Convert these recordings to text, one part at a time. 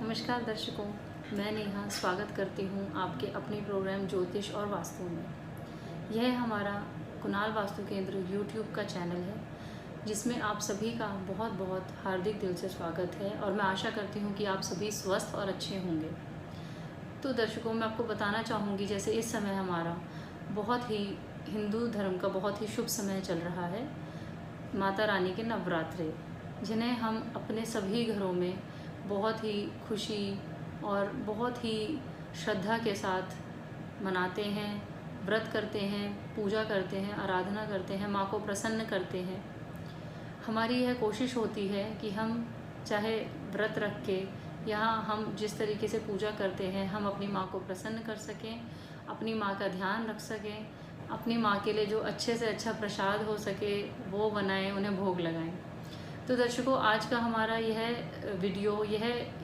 नमस्कार दर्शकों, मैं नेहा स्वागत करती हूँ आपके अपने प्रोग्राम ज्योतिष और वास्तु में। यह हमारा कुणाल वास्तु केंद्र यूट्यूब का चैनल है जिसमें आप सभी का बहुत बहुत हार्दिक दिल से स्वागत है और मैं आशा करती हूँ कि आप सभी स्वस्थ और अच्छे होंगे। तो दर्शकों, मैं आपको बताना चाहूँगी, जैसे इस समय हमारा बहुत ही हिंदू धर्म का बहुत ही शुभ समय चल रहा है, माता रानी के नवरात्रे, जिन्हें हम अपने सभी घरों में बहुत ही खुशी और बहुत ही श्रद्धा के साथ मनाते हैं, व्रत करते हैं, पूजा करते हैं, आराधना करते हैं, माँ को प्रसन्न करते हैं। हमारी यह कोशिश होती है कि हम चाहे व्रत रख के यहाँ हम जिस तरीके से पूजा करते हैं, हम अपनी माँ को प्रसन्न कर सकें, अपनी माँ का ध्यान रख सकें, अपनी माँ के लिए जो अच्छे से अच्छा प्रसाद हो सके वो बनाएं, उन्हें भोग लगाएं। तो दर्शकों, आज का हमारा यह वीडियो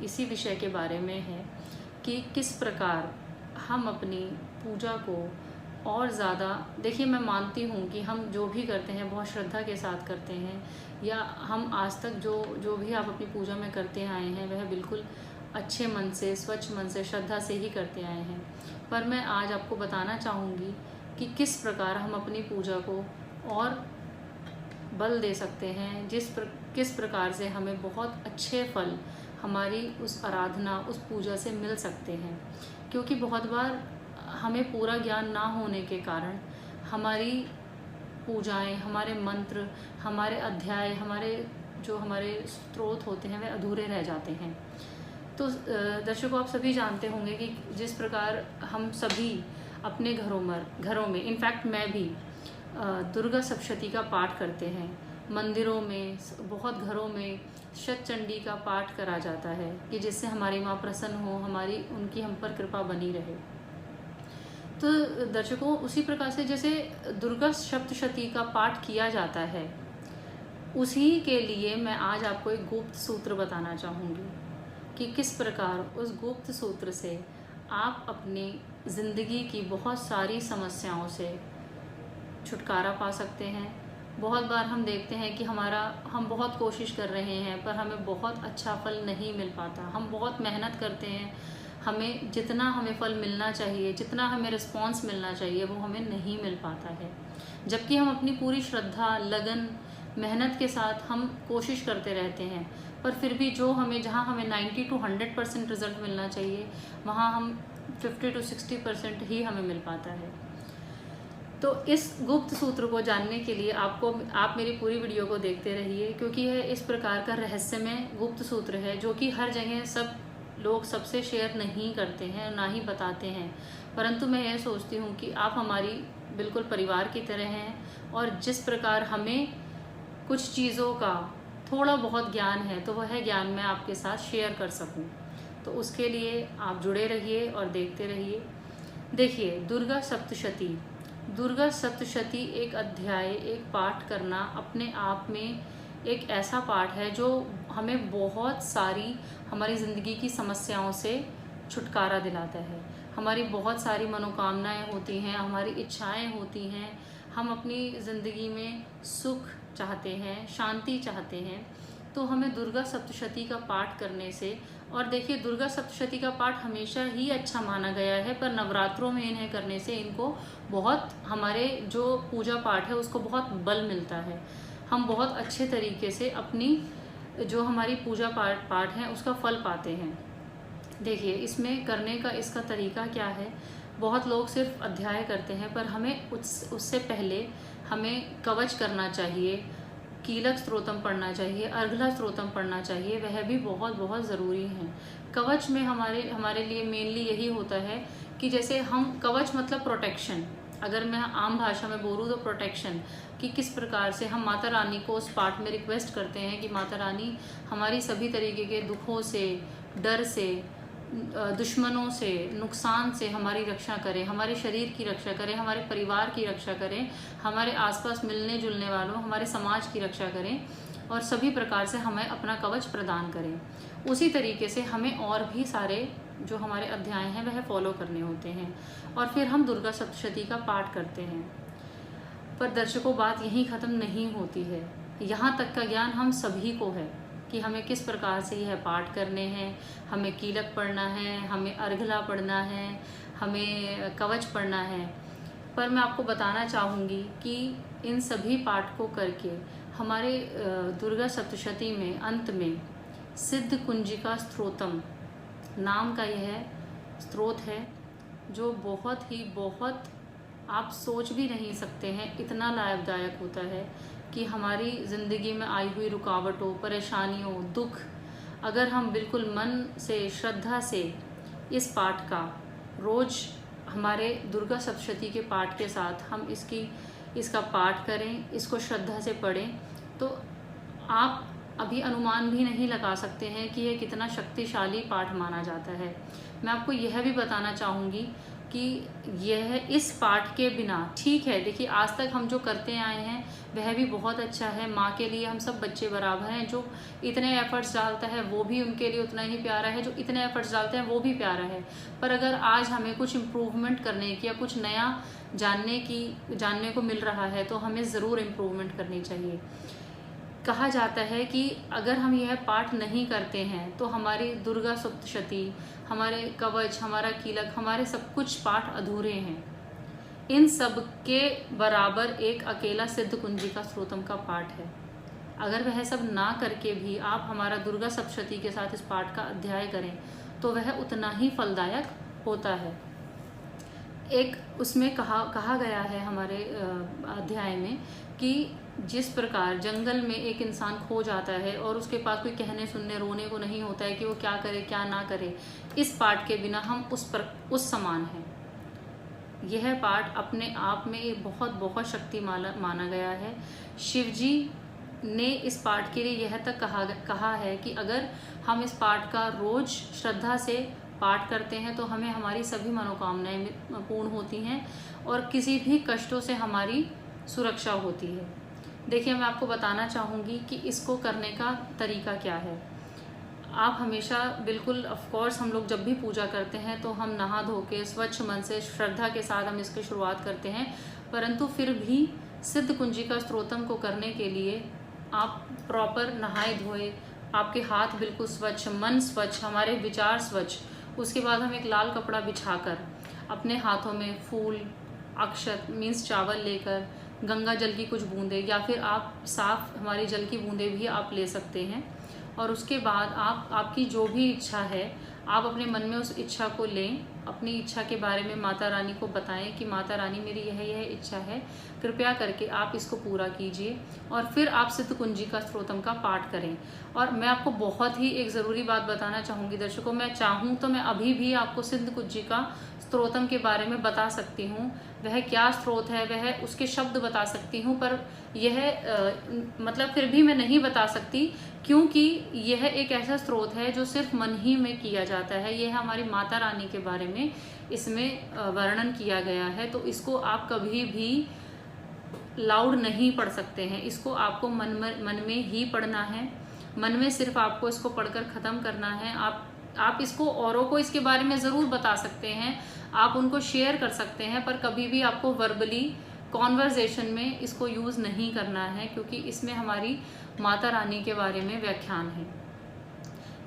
इसी विषय के बारे में है कि किस प्रकार हम अपनी पूजा को और ज़्यादा, देखिए मैं मानती हूँ कि हम जो भी करते हैं बहुत श्रद्धा के साथ करते हैं, या हम आज तक जो भी आप अपनी पूजा में करते आए हैं वह बिल्कुल अच्छे मन से, स्वच्छ मन से, श्रद्धा से ही करते आए हैं। पर मैं आज आपको बताना चाहूँगी कि किस प्रकार हम अपनी पूजा को और बल दे सकते हैं, किस प्रकार से हमें बहुत अच्छे फल हमारी उस आराधना, उस पूजा से मिल सकते हैं। क्योंकि बहुत बार हमें पूरा ज्ञान ना होने के कारण हमारी पूजाएं, हमारे मंत्र, हमारे अध्याय, हमारे स्त्रोत होते हैं वह अधूरे रह जाते हैं। तो दर्शकों, आप सभी जानते होंगे कि जिस प्रकार हम सभी अपने घरों में इनफैक्ट मैं भी दुर्गा सप्तशती का पाठ करते हैं। मंदिरों में, बहुत घरों में शतचंडी का पाठ करा जाता है कि जिससे हमारी माँ प्रसन्न हो, उनकी हम पर कृपा बनी रहे। तो दर्शकों, उसी प्रकार से जैसे दुर्गा सप्तशती का पाठ किया जाता है, उसी के लिए मैं आज आपको एक गुप्त सूत्र बताना चाहूँगी कि किस प्रकार उस गुप्त सूत्र से आप अपनी ज़िंदगी की बहुत सारी समस्याओं से छुटकारा पा सकते हैं। बहुत बार हम देखते हैं कि हम बहुत कोशिश कर रहे हैं पर हमें बहुत अच्छा फल नहीं मिल पाता। हम बहुत मेहनत करते हैं, जितना हमें फल मिलना चाहिए, जितना हमें रिस्पॉन्स मिलना चाहिए वो हमें नहीं मिल पाता है। जबकि हम अपनी पूरी श्रद्धा, लगन, मेहनत के साथ हम कोशिश करते रहते हैं, पर फिर भी जहाँ हमें 90 to 100% रिज़ल्ट मिलना चाहिए, वहाँ हम 50 to 60% ही हमें मिल पाता है। तो इस गुप्त सूत्र को जानने के लिए आप मेरी पूरी वीडियो को देखते रहिए, क्योंकि यह इस प्रकार का रहस्यमय गुप्त सूत्र है जो कि हर जगह सब लोग सबसे शेयर नहीं करते हैं, ना ही बताते हैं। परंतु मैं यह सोचती हूँ कि आप हमारी बिल्कुल परिवार की तरह हैं, और जिस प्रकार हमें कुछ चीज़ों का थोड़ा बहुत ज्ञान है तो वह ज्ञान मैं आपके साथ शेयर कर सकूं। तो उसके लिए आप जुड़े रहिए और देखते रहिए। देखिए, दुर्गा सप्तशती एक अध्याय, एक पाठ करना अपने आप में एक ऐसा पाठ है जो हमें बहुत सारी हमारी ज़िंदगी की समस्याओं से छुटकारा दिलाता है। हमारी बहुत सारी मनोकामनाएं होती हैं, हमारी इच्छाएं होती हैं, हम अपनी ज़िंदगी में सुख चाहते हैं, शांति चाहते हैं, तो हमें दुर्गा सप्तशती का पाठ करने से, और देखिए दुर्गा सप्तशती का पाठ हमेशा ही अच्छा माना गया है, पर नवरात्रों में इन्हें करने से इनको बहुत, हमारे जो पूजा पाठ है उसको बहुत बल मिलता है। हम बहुत अच्छे तरीके से अपनी जो हमारी पूजा पाठ है उसका फल पाते हैं। देखिए, इसमें करने का इसका तरीका क्या है। बहुत लोग सिर्फ अध्याय करते हैं, पर हमें उससे पहले हमें कवच करना चाहिए, कीलक स्तोत्रम पढ़ना चाहिए, अर्घला स्तोत्रम पढ़ना चाहिए, वह भी बहुत बहुत ज़रूरी है। कवच में हमारे लिए मेनली यही होता है कि जैसे हम कवच मतलब प्रोटेक्शन, अगर मैं आम भाषा में बोलूँ तो प्रोटेक्शन, कि किस प्रकार से हम माता रानी को उस पाठ में रिक्वेस्ट करते हैं कि माता रानी हमारी सभी तरीके के दुखों से, डर से, दुश्मनों से, नुकसान से हमारी रक्षा करें, हमारे शरीर की रक्षा करें, हमारे परिवार की रक्षा करें, हमारे आसपास मिलने जुलने वालों, हमारे समाज की रक्षा करें, और सभी प्रकार से हमें अपना कवच प्रदान करें। उसी तरीके से हमें और भी सारे जो हमारे अध्याय हैं वह फॉलो करने होते हैं, और फिर हम दुर्गा सप्तशती का पाठ करते हैं। पर दर्शकों, बात यहीं ख़त्म नहीं होती है, यहाँ तक का ज्ञान हम सभी को है। कि हमें किस प्रकार से यह पाठ करने हैं, हमें कीलक पढ़ना है, हमें अर्घला पढ़ना है, हमें कवच पढ़ना है। पर मैं आपको बताना चाहूँगी कि इन सभी पाठ को करके हमारे दुर्गा सप्तशती में अंत में सिद्ध कुंजिका स्त्रोतम नाम का यह स्त्रोत है, जो बहुत आप सोच भी नहीं सकते हैं, इतना लाभदायक होता है कि हमारी ज़िंदगी में आई हुई रुकावटों, परेशानियों, दुख, अगर हम बिल्कुल मन से, श्रद्धा से इस पाठ का रोज़ हमारे दुर्गा सप्तशती के पाठ के साथ हम इसका पाठ करें, इसको श्रद्धा से पढ़ें, तो आप अभी अनुमान भी नहीं लगा सकते हैं कि यह कितना शक्तिशाली पाठ माना जाता है। मैं आपको यह भी बताना चाहूँगी कि यह इस पाठ के बिना, ठीक है देखिए आज तक हम जो करते आए हैं वह भी बहुत अच्छा है, माँ के लिए हम सब बच्चे बराबर हैं, जो इतने एफर्ट्स डालता है वो भी उनके लिए उतना ही प्यारा है, जो इतने एफर्ट्स डालते हैं वो भी प्यारा है। पर अगर आज हमें कुछ इम्प्रूवमेंट करने की या कुछ नया जानने को मिल रहा है तो हमें ज़रूर इम्प्रूवमेंट करनी चाहिए। कहा जाता है कि अगर हम यह पाठ नहीं करते हैं तो हमारी दुर्गा सप्तशती, हमारे कवच, हमारा कीलक, हमारे सब कुछ पाठ अधूरे हैं। इन सब के बराबर एक अकेला सिद्ध कुंजिका स्त्रोतम का पाठ है। अगर वह सब ना करके भी आप हमारा दुर्गा सप्तशती के साथ इस पाठ का अध्याय करें तो वह उतना ही फलदायक होता है। एक उसमें कहा गया है हमारे अध्याय में कि जिस प्रकार जंगल में एक इंसान खो जाता है और उसके पास कोई कहने सुनने रोने को नहीं होता है कि वो क्या करे क्या ना करे, इस पाठ के बिना हम उस समान हैं। यह पाठ अपने आप में एक बहुत शक्ति माना गया है। शिवजी ने इस पाठ के लिए यह तक कहा है कि अगर हम इस पाठ का रोज श्रद्धा से पाठ करते हैं तो हमें हमारी सभी मनोकामनाएं पूर्ण होती हैं और किसी भी कष्टों से हमारी सुरक्षा होती है। देखिए मैं आपको बताना चाहूँगी कि इसको करने का तरीका क्या है। आप हमेशा बिल्कुल ऑफ कोर्स हम लोग जब भी पूजा करते हैं तो हम नहा धो के स्वच्छ मन से श्रद्धा के साथ हम इसकी शुरुआत करते हैं, परंतु फिर भी सिद्ध कुंजिका स्त्रोतम को करने के लिए आप प्रॉपर नहाए धोए, आपके हाथ बिल्कुल स्वच्छ, मन स्वच्छ, हमारे विचार स्वच्छ। उसके बाद हम एक लाल कपड़ा बिछाकर अपने हाथों में फूल, अक्षत मीन्स चावल लेकर गंगा जल की कुछ बूंदें या फिर आप साफ हमारी जल की बूंदें भी आप ले सकते हैं। और उसके बाद आपकी जो भी इच्छा है आप अपने मन में उस इच्छा को लें, अपनी इच्छा के बारे में माता रानी को बताएं कि माता रानी मेरी यह इच्छा है, कृपया करके आप इसको पूरा कीजिए। और फिर आप सिद्ध कुंजिका स्त्रोतम का पाठ करें। और मैं आपको बहुत ही एक ज़रूरी बात बताना चाहूँगी दर्शकों, मैं चाहूँ तो मैं अभी भी आपको सिद्ध कुंजिका स्त्रोतम के बारे में बता सकती हूँ, वह क्या स्त्रोत है, वह उसके शब्द बता सकती हूँ, पर यह मतलब फिर भी मैं नहीं बता सकती क्योंकि यह एक ऐसा स्रोत है जो सिर्फ मन ही में किया जाता है। यह हमारी माता रानी के बारे में इसमें वर्णन किया गया है, तो इसको आप कभी भी लाउड नहीं पढ़ सकते हैं। इसको आपको मन में ही पढ़ना है, मन में सिर्फ आपको इसको पढ़कर ख़त्म करना है। आप इसको औरों को इसके बारे में ज़रूर बता सकते हैं, आप उनको शेयर कर सकते हैं, पर कभी भी आपको वर्बली कॉन्वर्जेशन में इसको यूज़ नहीं करना है क्योंकि इसमें हमारी माता रानी के बारे में व्याख्यान है।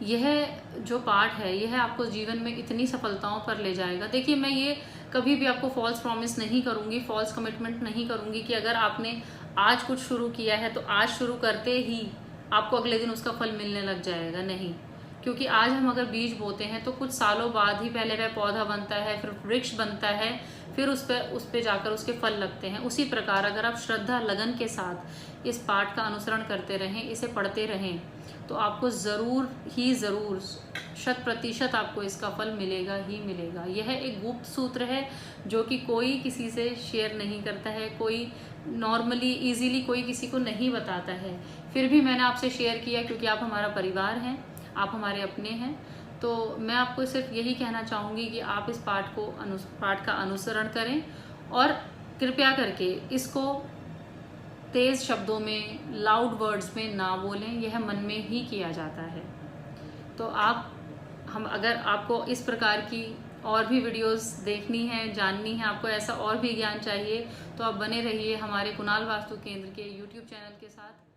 यह जो पाठ है यह आपको जीवन में इतनी सफलताओं पर ले जाएगा। देखिए मैं ये कभी भी आपको फॉल्स प्रॉमिस नहीं करूँगी, फॉल्स कमिटमेंट नहीं करूँगी कि अगर आपने आज कुछ शुरू किया है तो आज शुरू करते ही आपको अगले दिन उसका फल मिलने लग जाएगा, नहीं। क्योंकि आज हम अगर बीज बोते हैं तो कुछ सालों बाद ही पहले वह पौधा बनता है, फिर वृक्ष बनता है, फिर उस पर जाकर उसके फल लगते हैं। उसी प्रकार अगर आप श्रद्धा लगन के साथ इस पाठ का अनुसरण करते रहें, इसे पढ़ते रहें, तो आपको ज़रूर 100% आपको इसका फल मिलेगा ही मिलेगा। यह एक गुप्त सूत्र है जो कि कोई किसी से शेयर नहीं करता है, कोई नॉर्मली ईजीली कोई किसी को नहीं बताता है। फिर भी मैंने आपसे शेयर किया क्योंकि आप हमारा परिवार हैं, आप हमारे अपने हैं। तो मैं आपको सिर्फ यही कहना चाहूँगी कि आप इस पाठ का अनुसरण करें और कृपया करके इसको तेज़ शब्दों में, लाउड वर्ड्स में ना बोलें, यह मन में ही किया जाता है। तो अगर आपको इस प्रकार की और भी वीडियोस देखनी है, जाननी है, आपको ऐसा और भी ज्ञान चाहिए, तो आप बने रहिए हमारे कुणाल वास्तु केंद्र के यूट्यूब चैनल के साथ।